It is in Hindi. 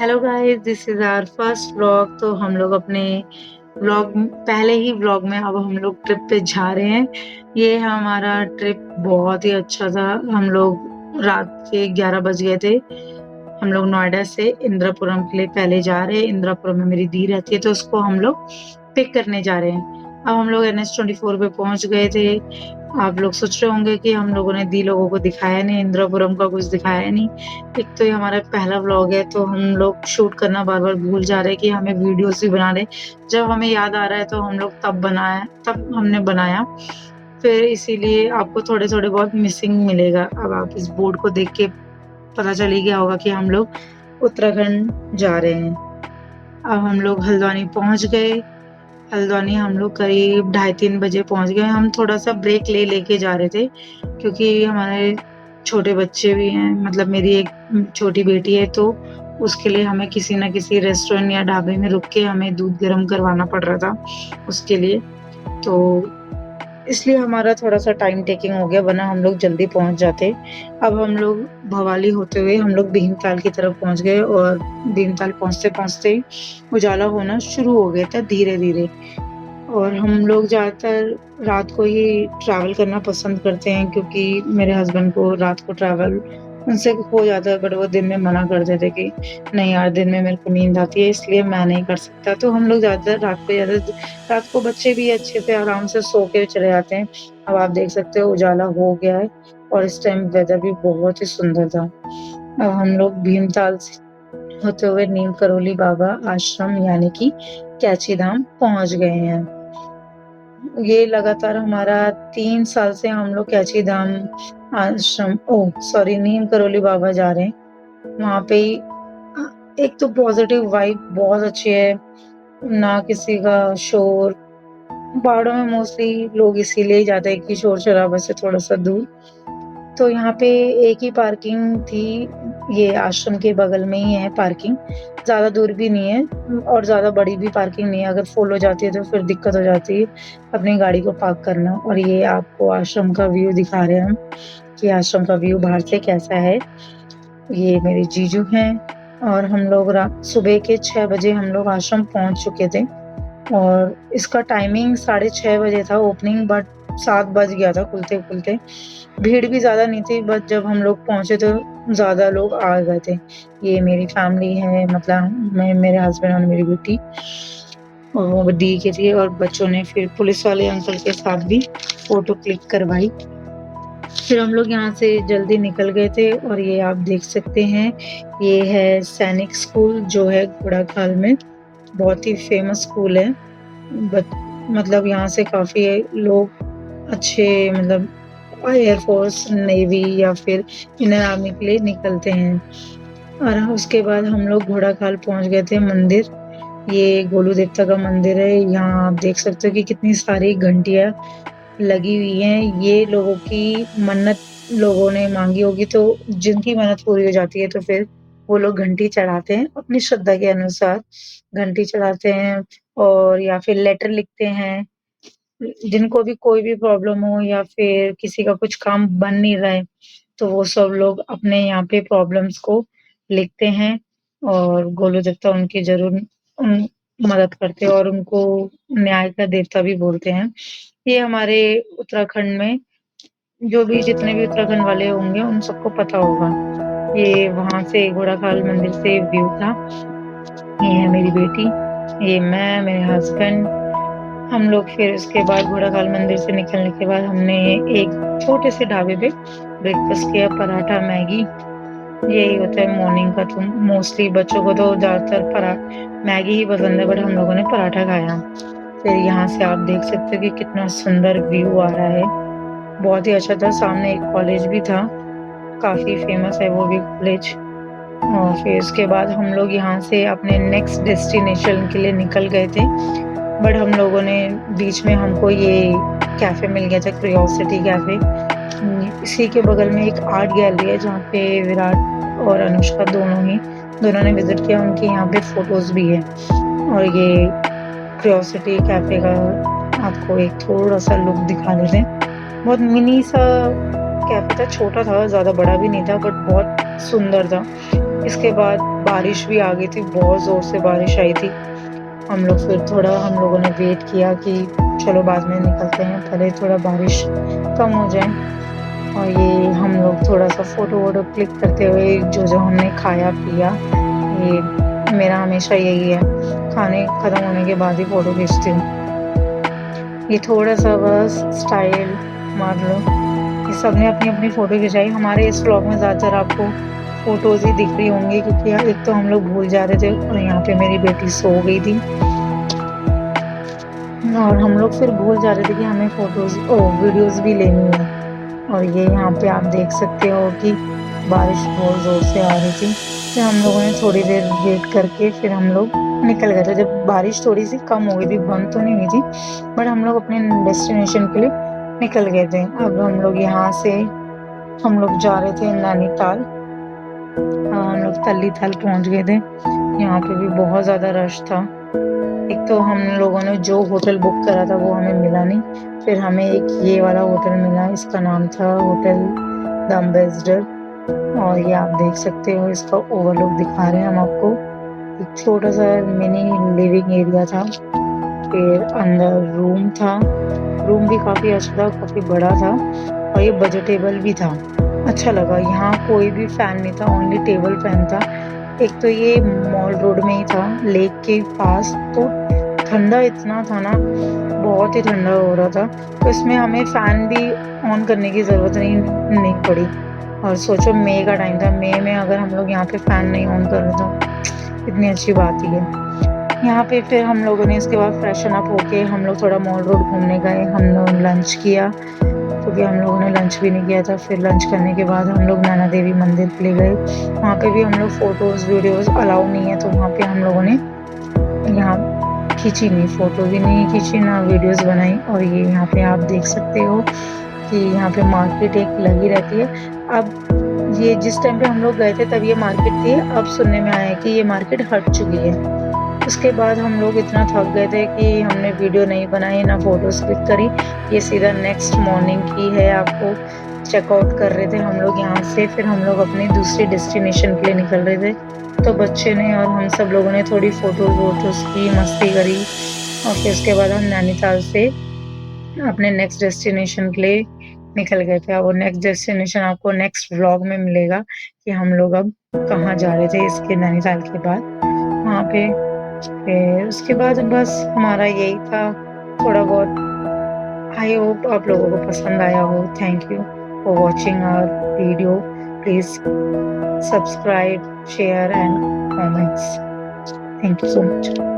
Hello guys, this is our first vlog. तो हम लोग अपने व्लॉग पहले ही व्लॉग में अब हम लोग ट्रिप पे जा रहे हैं। ये हमारा ट्रिप बहुत ही अच्छा था। हम लोग रात के 11 बज गए थे। हम लोग नोएडा से इंदिरापुरम के लिए पहले जा रहे हैं। इंदिरापुरम में मेरी दी रहती है तो उसको हम लोग पिक करने जा रहे हैं। अब हम लोग NH 24 पे पहुंच गए थे। आप लोग सोच रहे होंगे कि हम लोगों ने दी लोगों को दिखाया नहीं, इंदिरापुरम का कुछ दिखाया नहीं। एक तो ये हमारा पहला व्लॉग है तो हम लोग शूट करना बार बार भूल जा रहे हैं कि हमें वीडियोस भी बना रहे। जब हमें याद आ रहा है तो हम लोग तब हमने बनाया। फिर इसीलिए आपको थोड़े थोड़े बहुत मिसिंग मिलेगा। अब आप इस बोर्ड को देख के पता चल ही गया होगा कि हम लोग उत्तराखंड जा रहे हैं। अब हम लोग हल्द्वानी पहुंच गए। हल्द्वानी हम लोग करीब 2:30-3 बजे पहुंच गए। हम थोड़ा सा ब्रेक ले लेके जा रहे थे क्योंकि हमारे छोटे बच्चे भी हैं। मतलब मेरी एक छोटी बेटी है तो उसके लिए हमें किसी ना किसी रेस्टोरेंट या ढाबे में रुक के हमें दूध गर्म करवाना पड़ रहा था उसके लिए। तो इसलिए हमारा थोड़ा सा टाइम टेकिंग हो गया, वरना हम लोग जल्दी पहुंच जाते। अब हम लोग भवाली होते हुए हम लोग भीमताल की तरफ पहुंच गए और भीमताल पहुंचते पहुंचते ही उजाला होना शुरू हो गया था धीरे धीरे। और हम लोग ज्यादातर रात को ही ट्रैवल करना पसंद करते हैं क्योंकि मेरे हस्बैंड को रात को ट्रैवल उनसे हो जाता है, बट वो दिन में मना करते थे कि नहीं यार, दिन में मेरे को नींद आती है इसलिए मैं नहीं कर सकता। तो हम लोग ज्यादातर रात को बच्चे भी अच्छे से आराम से सो के चले जाते हैं। अब आप देख सकते हो उजाला हो गया है और इस टाइम वेदर भी बहुत ही सुंदर था। अब हम लोग भीमताल से होते हुए नीम करोली बाबा आश्रम यानी कि कैची धाम पहुंच गए हैं। ये लगातार हमारा 3 साल से हम लोग कैची धाम आश्रम, ओ सॉरी, नीम करोली बाबा जा रहे हैं। वहां पे ही एक तो पॉजिटिव वाइब बहुत अच्छी है, ना किसी का शोर। पहाड़ों में मोस्टली लोग इसीलिए ही जाते हैं कि शोर शराबा से थोड़ा सा दूर। तो यहाँ पे एक ही पार्किंग थी। ये आश्रम के बगल में ही है पार्किंग, ज्यादा दूर भी नहीं है और ज्यादा बड़ी भी पार्किंग नहीं है। अगर फुल हो जाती है तो फिर दिक्कत हो जाती है अपनी गाड़ी को पार्क करना। और ये आपको आश्रम का व्यू दिखा रहे हैं हम कि आश्रम का व्यू बाहर से कैसा है। ये मेरे जीजू हैं और हम लोग रात सुबह के 6 बजे हम लोग आश्रम पहुंच चुके थे। और इसका टाइमिंग 6:30 बजे था ओपनिंग, बट 7 बज गया था खुलते खुलते। भीड़ भी ज्यादा नहीं थी, बट जब हम लोग पहुंचे तो ज्यादा लोग आ गए थे। ये मेरी फैमिली है, मतलब मैं, मेरे हस्बैंड और मेरी बेटी, और वो दी के थे। और बच्चों ने फिर पुलिस वाले अंकल के साथ भी फोटो क्लिक करवाई। फिर हम लोग यहाँ से जल्दी निकल गए थे। और ये आप देख सकते हैं, ये है सैनिक स्कूल जो है घोड़ाखाल में। बहुत ही फेमस स्कूल है। बट मतलब यहाँ से काफी लोग अच्छे, मतलब एयरफोर्स, नेवी या फिर इंडियन आर्मी के लिए निकलते हैं। और उसके बाद हम लोग घोड़ाखाल पहुंच गए थे मंदिर। ये गोलू देवता का मंदिर है। यहाँ आप देख सकते हो कि कितनी सारी घंटियां लगी हुई हैं। ये लोगों की मन्नत, लोगों ने मांगी होगी तो जिनकी मन्नत पूरी हो जाती है तो फिर वो लोग घंटी चढ़ाते हैं अपनी श्रद्धा के अनुसार। घंटी चढ़ाते हैं और या फिर लेटर लिखते हैं। जिनको भी कोई भी प्रॉब्लम हो या फिर किसी का कुछ काम बन नहीं रहा है तो वो सब लोग अपने यहाँ पे प्रॉब्लम्स को लिखते हैं और गोलू देवता उनकी जरूर उन, मदद करते हैं और उनको न्याय का देवता भी बोलते हैं। ये हमारे उत्तराखंड में जो भी जितने भी उत्तराखंड वाले होंगे उन सबको पता होगा। ये वहां से घोड़ाखाल मंदिर से व्यू था। ये है मेरी बेटी, ये मैं, मेरे हस्बैंड। हम लोग फिर उसके बाद घोड़ाखाल मंदिर से निकलने के बाद हमने एक छोटे से ढाबे पे ब्रेकफास्ट किया, पराठा मैगी। यही होता है मॉर्निंग का। तो मोस्टली बच्चों को तो ज्यादातर परा मैगी ही पसंद है, बट हम लोगों ने पराठा खाया। फिर यहाँ से आप देख सकते हो कि कितना सुंदर व्यू आ रहा है। बहुत ही अच्छा था। सामने एक कॉलेज भी था, काफी फेमस है वो भी कॉलेज। और फिर उसके बाद हम लोग यहाँ से अपने नेक्स्ट डेस्टिनेशन के लिए निकल गए थे। बट हम लोगों ने बीच में हमको ये कैफे मिल गया था, क्यूरियोसिटी कैफे। इसी के बगल में एक आर्ट गैलरी है जहाँ पे विराट और अनुष्का दोनों ने विजिट किया। उनके यहाँ पे फोटोज भी है। और ये क्यूरियोसिटी कैफे का आपको एक थोड़ा सा लुक दिखा देते हैं। बहुत मिनी सा कैफे था, छोटा था, ज्यादा बड़ा भी नहीं था, बट बहुत सुंदर था। इसके बाद बारिश भी आ गई थी, बहुत ज़ोर से बारिश आई थी। हम लोगों ने वेट किया कि चलो बाद में निकलते हैं, पहले थोड़ा बारिश कम हो जाए। और ये हम लोग थोड़ा-सा फ़ोटो-वोटो क्लिक करते हुए जो-जो हमने खाया-पिया, ये मेरा हमेशा यही है, खाने खत्म होने के बाद ही फ़ोटो खींचती हूँ। ये थोड़ा-सा बस स्टाइल मार लो। ये सबने अपनी-अपनी फ़ोटो खिंचाई। हमारे इस व्लॉग में ज़्यादातर आपको फ़ोटोज़ ही दिख रही होंगी क्योंकि एक तो हम लोग भूल जा रहे थे और यहाँ पे मेरी बेटी सो गई थी। और हम लोग फिर भूल जा रहे थे कि हमें वीडियोज़ भी लेनी है। और ये यहाँ पे आप देख सकते हो कि बारिश बहुत ज़ोर से आ रही थी। फिर हम लोगों ने थोड़ी देर वेट करके फिर हम लोग निकल गए थे। जब बारिश थोड़ी-सी कम हो गई थी, बंद तो नहीं हुई थी, बट हम लोग अपने डेस्टिनेशन के लिए निकल गए थे। अब हम लोग जा रहे थे नैनीताल। हम लोग तल्लीताल पहुँच गए थे। यहाँ पे भी बहुत ज़्यादा रश था। एक तो हम लोगों ने जो होटल बुक करा था वो हमें मिला नहीं। फिर हमें एक ये वाला होटल मिला, इसका नाम था होटल द एम्बेसडर। और ये आप देख सकते हो, इसका ओवरलुक दिखा रहे हैं हम आपको। एक छोटा-सा मिनी लिविंग एरिया था, फिर अंदर रूम था। रूम भी काफ़ी अच्छा था, काफ़ी बड़ा था और ये बजटेबल भी था। अच्छा लगा, यहाँ कोई भी फैन नहीं था, ओनली टेबल फैन था। एक तो ये मॉल रोड में ही था, लेक के पास, तो ठंडा इतना था ना, बहुत ही ठंडा हो रहा था। तो इसमें हमें फैन भी ऑन करने की ज़रूरत नहीं नहीं पड़ी। और सोचो मई का टाइम था, मई में अगर हम लोग यहाँ पे फैन नहीं ऑन कर रहे तो कितनी अच्छी बात ही है। यहाँ पे फिर हम लोगों ने इसके बाद फ्रेशन अप होके हम लोग थोड़ा मॉल रोड घूमने गए। हम लोग लंच किया क्योंकि हम लोगों ने लंच भी नहीं किया था। फिर लंच करने के बाद हम लोग नैना देवी मंदिर के लिए गए। वहाँ पे भी हम लोग फ़ोटोज़, वीडियोज़ अलाउ नहीं है, तो वहाँ पे हम लोगों ने यहाँ खींची नहीं, फ़ोटो भी नहीं खींची, ना वीडियोज़ बनाई। और ये यहाँ पे आप देख सकते हो कि यहाँ पे मार्केट एक लगी रहती है। अब ये जिस टाइम पे हम लोग गए थे तब ये मार्केट थी, अब सुनने में आया है कि ये मार्केट हट चुकी है। उसके बाद हम लोग इतना थक गए थे कि हमने वीडियो नहीं बनाई, ना फ़ोटोज़ क्लिक करी। ये सीधा नेक्स्ट मॉर्निंग की है, आपको चेकआउट कर रहे थे हम लोग यहाँ से। फिर हम लोग अपनी दूसरी डेस्टिनेशन के लिए निकल रहे थे। तो बच्चे ने और हम सब लोगों ने थोड़ी फ़ोटोज़-वोटोज़ की, मस्ती करी और फिर उसके बाद हम नैनीताल से अपने नेक्स्ट डेस्टिनेशन के लिए निकल गए थे। अब वो नेक्स्ट डेस्टिनेशन आपको नेक्स्ट व्लॉग में मिलेगा कि हम लोग अब कहाँ जा रहे थे इसके नैनीताल के बाद। वहाँ पे फिर उसके बाद बस हमारा यही था थोड़ा बहुत। आई होप आप लोगों को पसंद आया हो। Thank you for watching our video. Please subscribe, share and comments. Thank you so much.